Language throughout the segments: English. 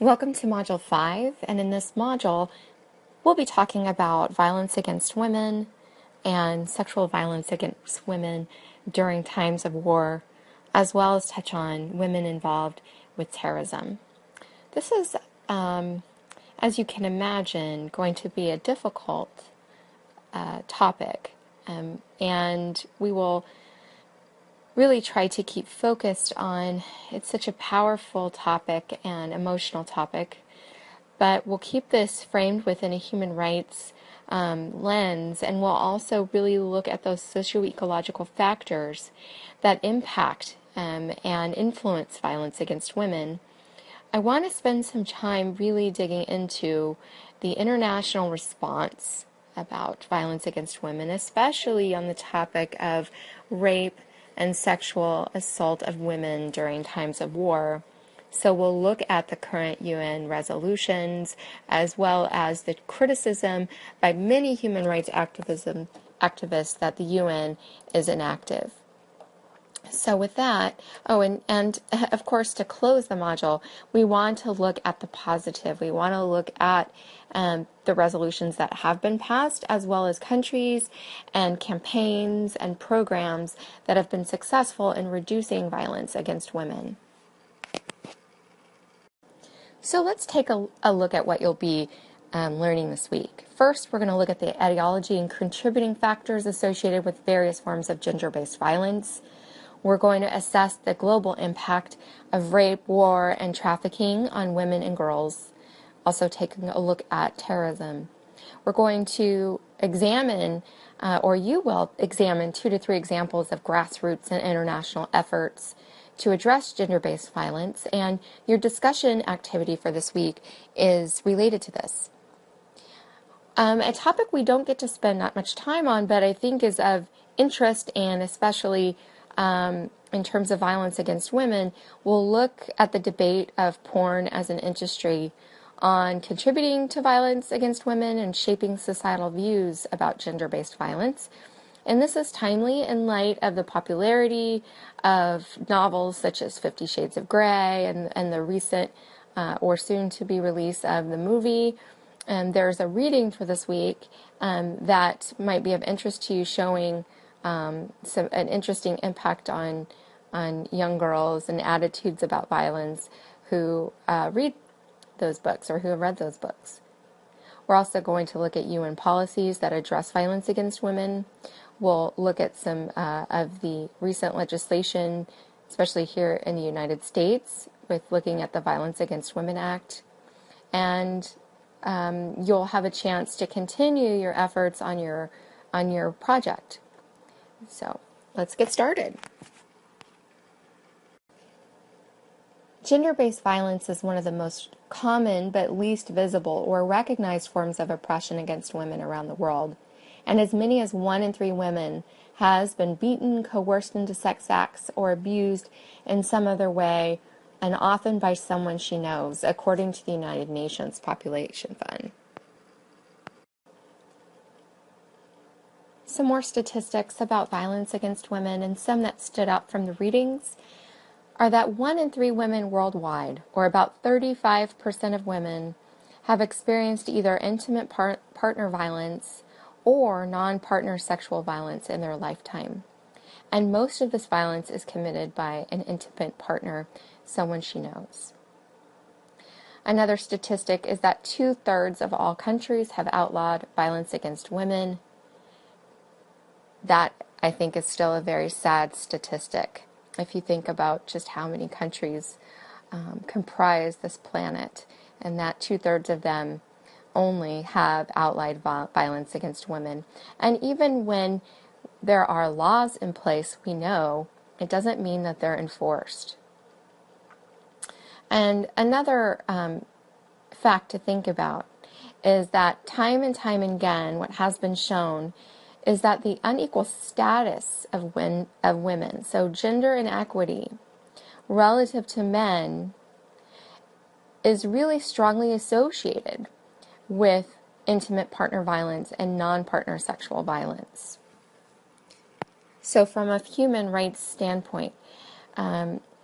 Welcome to Module 5, and in this module, we'll be talking about violence against women and sexual violence against women during times of war, as well as touch on women involved with terrorism. This is, as you can imagine, going to be a difficult topic, and we will really try to keep focused on. It's such a powerful topic and emotional topic, but we'll keep this framed within a human rights lens, and we'll also really look at those socio-ecological factors that impact and influence violence against women. I want to spend some time really digging into the international response about violence against women, especially on the topic of rape and sexual assault of women during times of war. So we'll look at the current UN resolutions as well as the criticism by many human rights activists that the UN is inactive. So with that, and of course to close the module, we want to look at the positive. We want to look at the resolutions that have been passed, as well as countries and campaigns and programs that have been successful in reducing violence against women. So let's take a look at what you'll be learning this week. First, we're going to look at the etiology and contributing factors associated with various forms of gender-based violence. We're going to assess the global impact of rape, war, and trafficking on women and girls, also taking a look at terrorism. We're going to examine, or you will examine, 2 to 3 examples of grassroots and international efforts to address gender-based violence, and your discussion activity for this week is related to this. A topic we don't get to spend that much time on, but I think is of interest, and especially in terms of violence against women, we'll look at the debate of porn as an industry on contributing to violence against women and shaping societal views about gender-based violence. And this is timely in light of the popularity of novels such as 50 Shades of Grey and the recent or soon-to-be release of the movie. There's a reading for this week that might be of interest to you, showing an interesting impact on young girls and attitudes about violence who read those books or who have read those books. We're also going to look at UN policies that address violence against women. We'll look at some of the recent legislation, especially here in the United States, with looking at the Violence Against Women Act. And you'll have a chance to continue your efforts on your project. So let's get started. Gender-based violence is one of the most common but least visible or recognized forms of oppression against women around the world. And as many as 1 in 3 women has been beaten, coerced into sex acts, or abused in some other way, and often by someone she knows, according to the United Nations Population Fund. Some more statistics about violence against women, and some that stood out from the readings, are that 1 in 3 women worldwide, or about 35% of women, have experienced either intimate partner violence or non-partner sexual violence in their lifetime. And most of this violence is committed by an intimate partner, someone she knows. Another statistic is that 2/3 of all countries have outlawed violence against women. That, I think, is still a very sad statistic if you think about just how many countries comprise this planet, and that 2/3 of them only have outlawed violence against women. And even when there are laws in place, we know it doesn't mean that they're enforced. And another fact to think about is that time and time again, what has been shown is that the unequal status of women, so gender inequity relative to men, is really strongly associated with intimate partner violence and non-partner sexual violence. So from a human rights standpoint,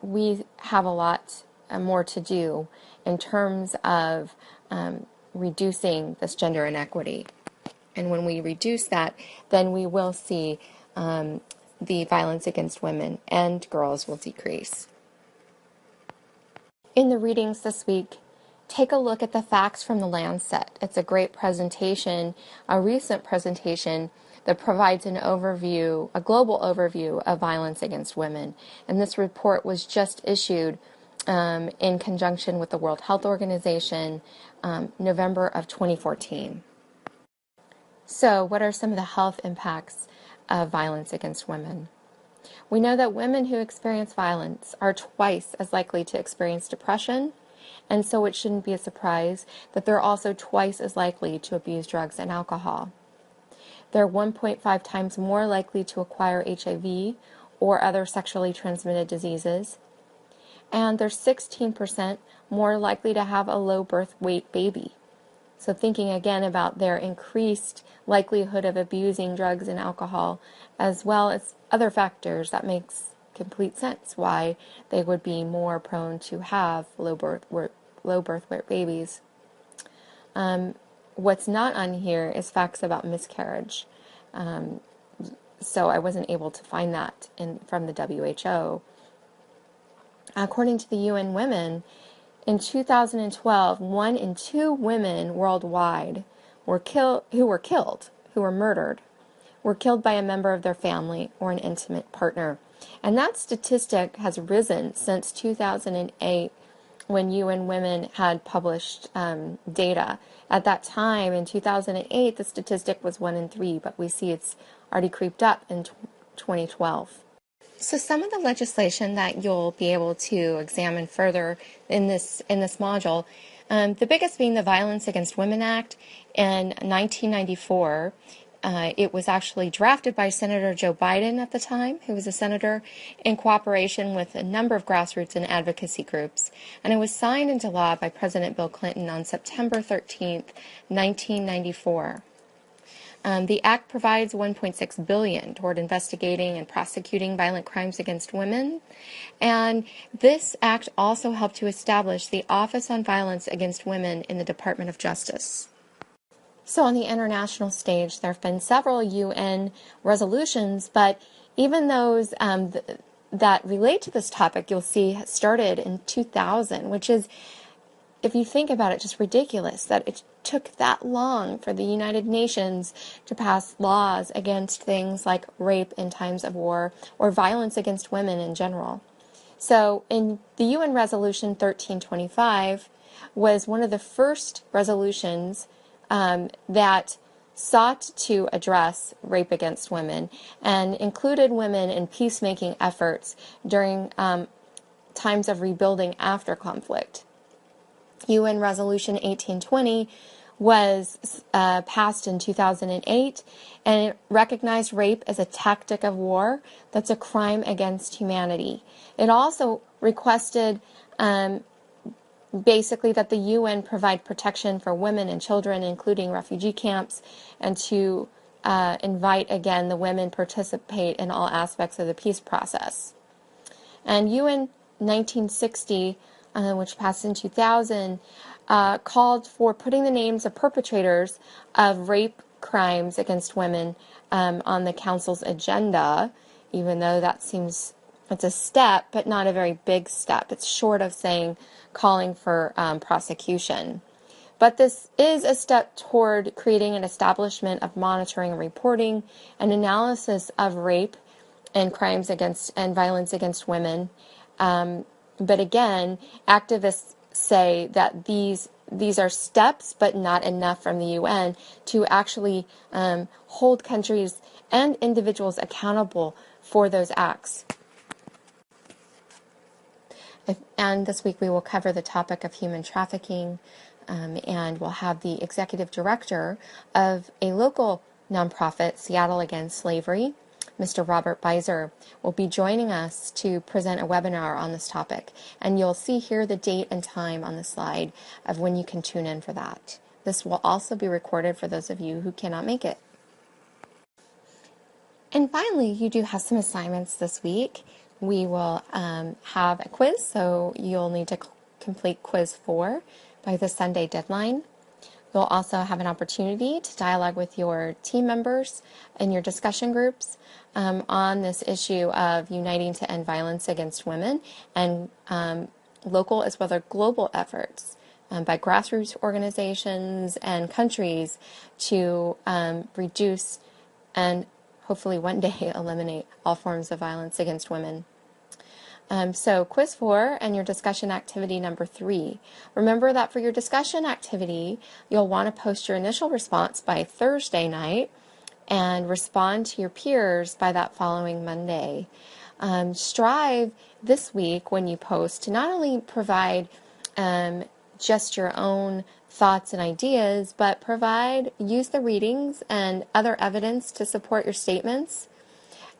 we have a lot more to do in terms of reducing this gender inequity. And when we reduce that, then we will see the violence against women and girls will decrease. In the readings this week, take a look at the facts from the Lancet. It's a great presentation, a recent presentation that provides an overview, a global overview of violence against women. And this report was just issued in conjunction with the World Health Organization, November of 2014. So, what are some of the health impacts of violence against women? We know that women who experience violence are twice as likely to experience depression, and so it shouldn't be a surprise that they're also twice as likely to abuse drugs and alcohol. They're 1.5 times more likely to acquire HIV or other sexually transmitted diseases, and they're 16% more likely to have a low birth weight baby. So thinking again about their increased likelihood of abusing drugs and alcohol, as well as other factors, that makes complete sense why they would be more prone to have low birth weight babies. What's not on here is facts about miscarriage. So I wasn't able to find that from the WHO. According to the UN Women, in 2012, 1 in 2 women worldwide who were murdered, were killed by a member of their family or an intimate partner. And that statistic has risen since 2008 when UN Women had published data. At that time, in 2008, the statistic was 1 in 3, but we see it's already creeped up in 2012. So some of the legislation that you'll be able to examine further in this module, the biggest being the Violence Against Women Act in 1994. It was actually drafted by Senator Joe Biden at the time, who was a senator, in cooperation with a number of grassroots and advocacy groups. And it was signed into law by President Bill Clinton on September 13th, 1994. The Act provides $1.6 billion toward investigating and prosecuting violent crimes against women. And this Act also helped to establish the Office on Violence Against Women in the Department of Justice. So on the international stage, there have been several UN resolutions, but even those that relate to this topic, you'll see started in 2000, which is, if you think about it, just ridiculous that it took that long for the United Nations to pass laws against things like rape in times of war or violence against women in general. So in the UN Resolution 1325 was one of the first resolutions that sought to address rape against women and included women in peacemaking efforts during times of rebuilding after conflict. UN Resolution 1820 was passed in 2008, and it recognized rape as a tactic of war that's a crime against humanity. It also requested basically that the UN provide protection for women and children, including refugee camps, and to invite, again, the women participate in all aspects of the peace process. And UN 1960, which passed in 2000, called for putting the names of perpetrators of rape crimes against women on the Council's agenda, even though that seems, it's a step, but not a very big step. It's short of calling for prosecution. But this is a step toward creating an establishment of monitoring and reporting and analysis of rape and crimes against and violence against women. But again, activists say that these are steps, but not enough from the UN to actually hold countries and individuals accountable for those acts. And this week we will cover the topic of human trafficking, and we'll have the executive director of a local nonprofit, Seattle Against Slavery, Mr. Robert Beiser, will be joining us to present a webinar on this topic. And you'll see here the date and time on the slide of when you can tune in for that. This will also be recorded for those of you who cannot make it. And finally, you do have some assignments this week. We will have a quiz, so you'll need to complete quiz 4 by the Sunday deadline. You'll also have an opportunity to dialogue with your team members and your discussion groups on this issue of uniting to end violence against women and local as well as global efforts by grassroots organizations and countries to reduce and hopefully one day eliminate all forms of violence against women. So quiz 4 and your discussion activity number 3. Remember that for your discussion activity, you'll want to post your initial response by Thursday night and respond to your peers by that following Monday. Strive this week when you post to not only provide just your own thoughts and ideas, but use the readings and other evidence to support your statements.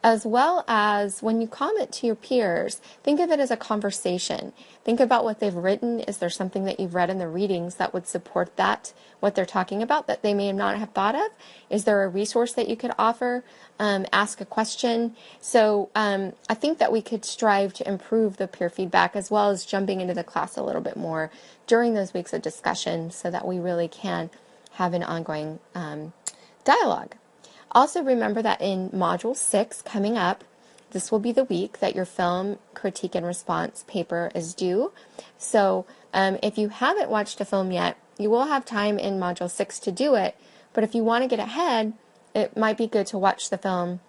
As well as when you comment to your peers, think of it as a conversation. Think about what they've written. Is there something that you've read in the readings that would support that, what they're talking about, that they may not have thought of? Is there a resource that you could offer? Ask a question. So I think that we could strive to improve the peer feedback as well as jumping into the class a little bit more during those weeks of discussion so that we really can have an ongoing dialogue. Also remember that in Module 6 coming up, this will be the week that your film critique and response paper is due. So if you haven't watched a film yet, you will have time in Module 6 to do it. But if you want to get ahead, it might be good to watch the film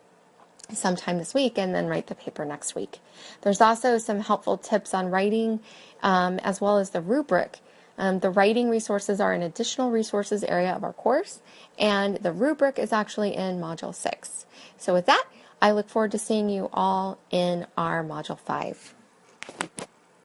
sometime this week and then write the paper next week. There's also some helpful tips on writing as well as the rubric. The writing resources are an additional resources area of our course, and the rubric is actually in Module 6. So with that, I look forward to seeing you all in our Module 5.